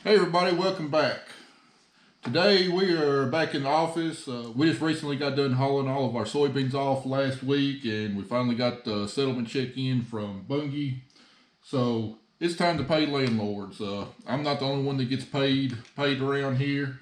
Hey everybody, welcome back. Today we are back in the office. We just recently got done hauling all of our soybeans off last week, and we finally got the settlement check in from Bungie. So it's time to pay landlords. I'm not the only one that gets paid around here.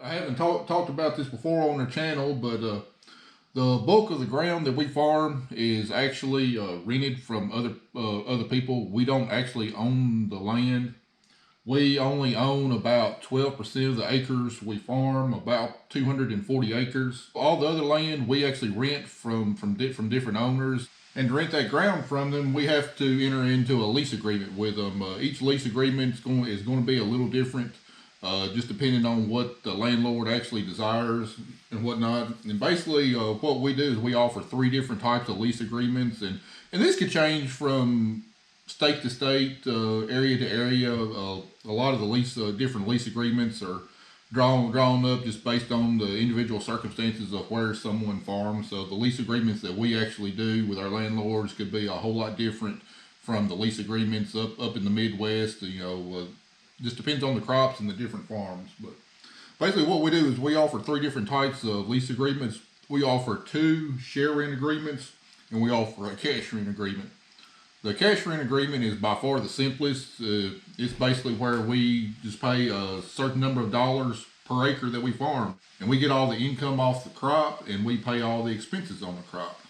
I haven't talked about this before on the channel, but the bulk of the ground that we farm is actually rented from other people. We don't actually own the land. We only own about 12% of the acres we farm, about 240 acres. All the other land we actually rent from different owners. And to rent that ground from them, we have to enter into a lease agreement with them. Each lease agreement is going to be a little different, just depending on what the landlord actually desires and whatnot. And basically, what we do is we offer 3 different types of lease agreements, and this could change from state to state, area to area. A lot of the different lease agreements are drawn up just based on the individual circumstances of where someone farms. So the lease agreements that we actually do with our landlords could be a whole lot different from the lease agreements up in the Midwest. Just depends on the crops and the different farms. But basically what we do is we offer 3 different types of lease agreements. We offer 2 share rent agreements, and we offer a cash rent agreement. The cash rent agreement is by far the simplest. It's basically where we just pay a certain number of dollars per acre that we farm, and we get all the income off the crop, and we pay all the expenses on the crop.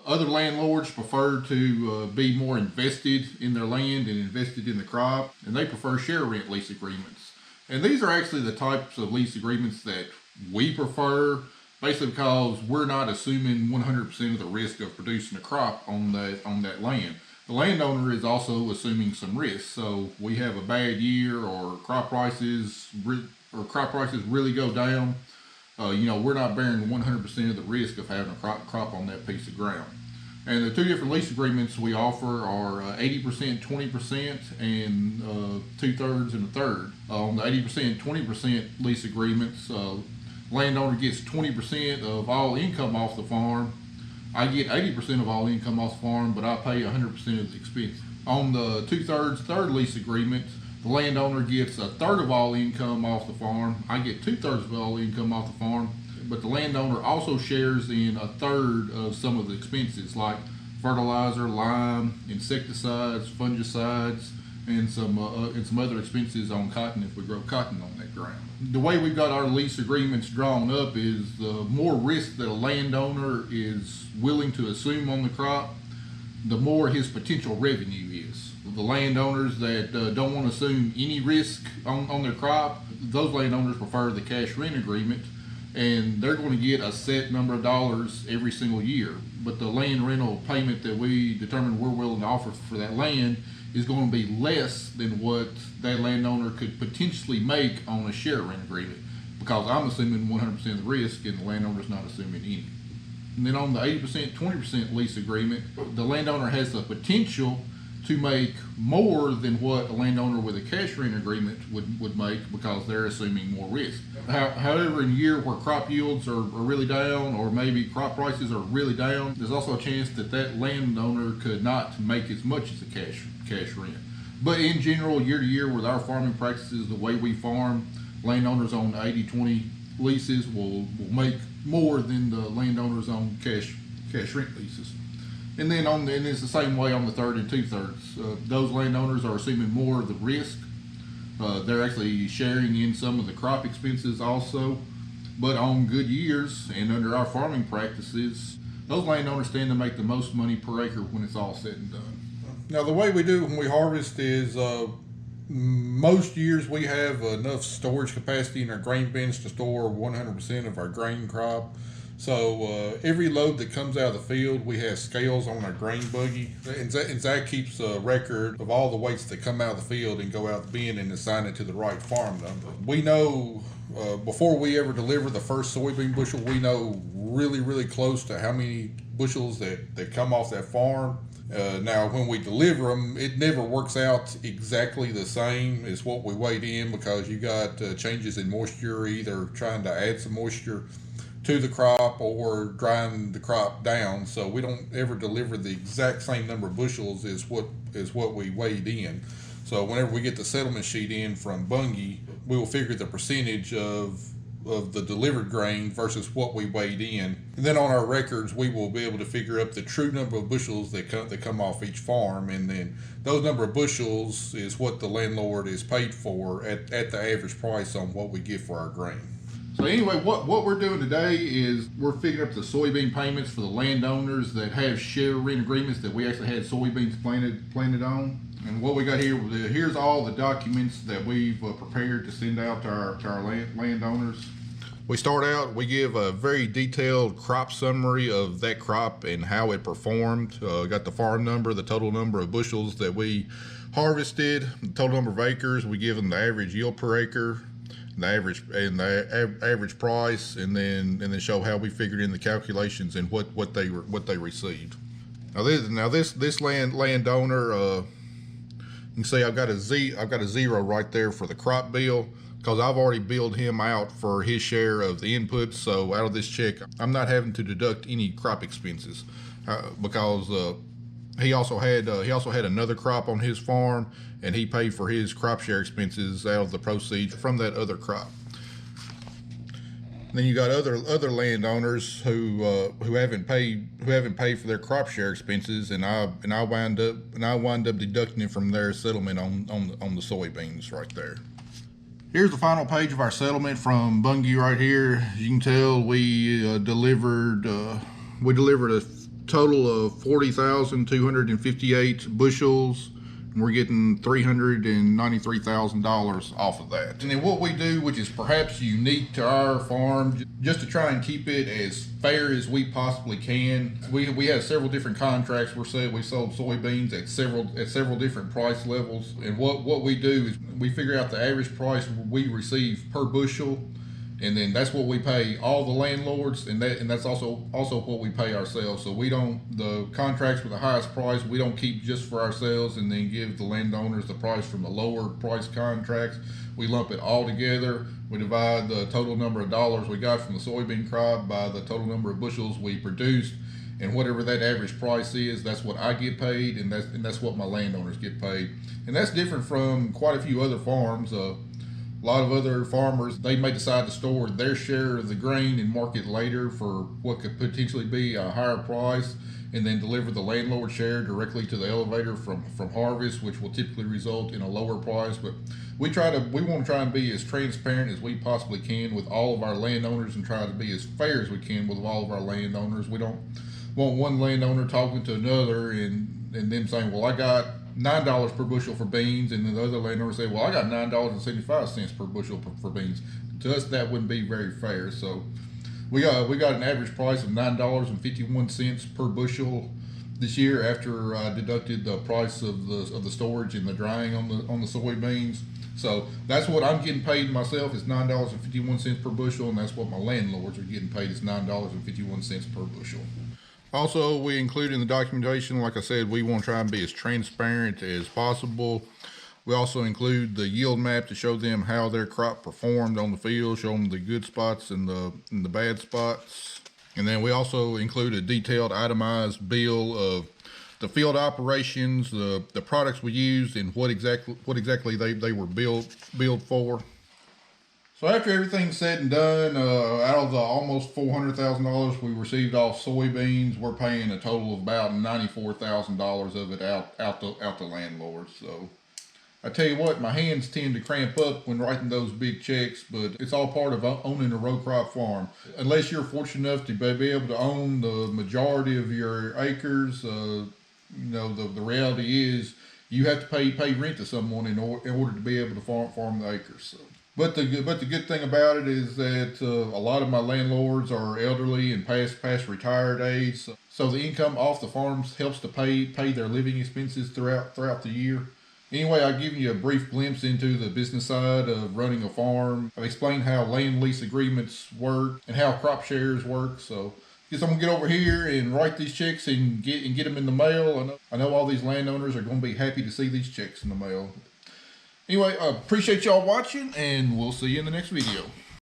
Other landlords prefer to be more invested in their land and invested in the crop, and they prefer share rent lease agreements. And these are actually the types of lease agreements that we prefer, basically because we're not assuming 100% of the risk of producing a crop on that land. The landowner is also assuming some risk. So we have a bad year, or crop prices really go down. We're not bearing 100% of the risk of having a crop on that piece of ground. And the 2 different lease agreements we offer are 80%, 20%, and 2/3 and 1/3. On the 80%, 20% lease agreements, landowner gets 20% of all income off the farm. I get 80% of all income off the farm, but I pay 100% of the expense. On the 2/3, 1/3 lease agreement, the landowner gets 1/3 of all income off the farm. I get 2/3 of all income off the farm, but the landowner also shares in 1/3 of some of the expenses, like fertilizer, lime, insecticides, fungicides, and some other expenses on cotton if we grow cotton on that ground. The way we've got our lease agreements drawn up is the more risk that a landowner is willing to assume on the crop, the more his potential revenue is. The landowners that don't want to assume any risk on their crop, those landowners prefer the cash rent agreement, and they're going to get a set number of dollars every single year. But the land rental payment that we determine we're willing to offer for that land is going to be less than what that landowner could potentially make on a share rent agreement, because I'm assuming 100% of the risk and the landowner's not assuming any. And then on the 80%, 20% lease agreement, the landowner has the potential to make more than what a landowner with a cash rent agreement would make, because they're assuming more risk. However, in a year where crop yields are really down, or maybe crop prices are really down, there's also a chance that that landowner could not make as much as a cash rent. But in general, year to year with our farming practices, the way we farm, landowners on 80-20 leases will make more than the landowners on cash rent leases. And then and it's the same way on the 1/3 and 2/3. Those landowners are assuming more of the risk. They're actually sharing in some of the crop expenses also. But on good years and under our farming practices, those landowners tend to make the most money per acre when it's all said and done. Now, the way we do it when we harvest is most years we have enough storage capacity in our grain bins to store 100% of our grain crop. So every load that comes out of the field, we have scales on our grain buggy, and Zach keeps a record of all the weights that come out of the field and go out the bin and assign it to the right farm number. We know before we ever deliver the first soybean bushel, we know really close to how many bushels that come off that farm. Now, when we deliver them, it never works out exactly the same as what we weighed in, because you got changes in moisture, either trying to add some moisture to the crop or drying the crop down. So we don't ever deliver the exact same number of bushels as what we weighed in. So whenever we get the settlement sheet in from Bungie, we will figure the percentage of the delivered grain versus what we weighed in. And then on our records, we will be able to figure up the true number of bushels that come off each farm. And then those number of bushels is what the landlord is paid for at the average price on what we get for our grain. So anyway, what we're doing today is we're figuring up the soybean payments for the landowners that have share rent agreements that we actually had soybeans planted on. And what we got here, here's all the documents that we've prepared to send out to our landowners. We start out, we give a very detailed crop summary of that crop and how it performed. Got the farm number, the total number of bushels that we harvested, the total number of acres. We give them the average yield per acre, the average price, and then show how we figured in the calculations and what they received. Now this landowner, you can see I've got a zero right there for the crop bill, because I've already billed him out for his share of the inputs. So out of this check, I'm not having to deduct any crop expenses, because he also had another crop on his farm, and he paid for his crop share expenses out of the proceeds from that other crop. And then you got other landowners who haven't paid for their crop share expenses, and I wind up deducting it from their settlement on the soybeans right there. Here's the final page of our settlement from Bungie right here. As you can tell, we delivered a total of 40,258 bushels, and we're getting $393,000 off of that. And then what we do, which is perhaps unique to our farm, just to try and keep it as fair as we possibly can, we have several different contracts. We sold soybeans at several different price levels, and what we do is we figure out the average price we receive per bushel, and then that's what we pay all the landlords, and that's also what we pay ourselves. So the contracts with the highest price, we don't keep just for ourselves and then give the landowners the price from the lower price contracts. We lump it all together. We divide the total number of dollars we got from the soybean crop by the total number of bushels we produced, and whatever that average price is, that's what I get paid, and that's what my landowners get paid. And that's different from quite a few other farms. A lot of other farmers, they may decide to store their share of the grain and market later for what could potentially be a higher price, and then deliver the landlord share directly to the elevator from harvest, which will typically result in a lower price. But we want to try and be as transparent as we possibly can with all of our landowners, and try to be as fair as we can with all of our landowners. We don't want one landowner talking to another and them saying, well, I got $9 per bushel for beans, and then the other landowner say, well, I got $9.75 per bushel for beans. To us, that wouldn't be very fair. So we got an average price of $9.51 per bushel this year, after I deducted the price of the storage and the drying on the soybeans. So that's what I'm getting paid myself, is $9.51 per bushel, and that's what my landlords are getting paid, is $9.51 per bushel. Also, we include in the documentation, like I said, we want to try and be as transparent as possible. We also include the yield map to show them how their crop performed on the field, show them the good spots and the bad spots. And then we also include a detailed itemized bill of the field operations, the products we used, and what exactly they were billed for. So after everything's said and done, out of the almost $400,000 we received off soybeans, we're paying a total of about $94,000 of it out to landlords. So I tell you what, my hands tend to cramp up when writing those big checks, but it's all part of owning a row crop farm. Unless you're fortunate enough to be able to own the majority of your acres, the reality is you have to pay rent to someone in order to be able to farm the acres. So But the good thing about it is that a lot of my landlords are elderly and past retired age, so the income off the farms helps to pay their living expenses throughout the year. Anyway, I've given you a brief glimpse into the business side of running a farm. I've explained how land lease agreements work and how crop shares work. So, guess I'm gonna get over here and write these checks and get them in the mail. I know all these landowners are gonna be happy to see these checks in the mail. Anyway, appreciate y'all watching, and we'll see you in the next video.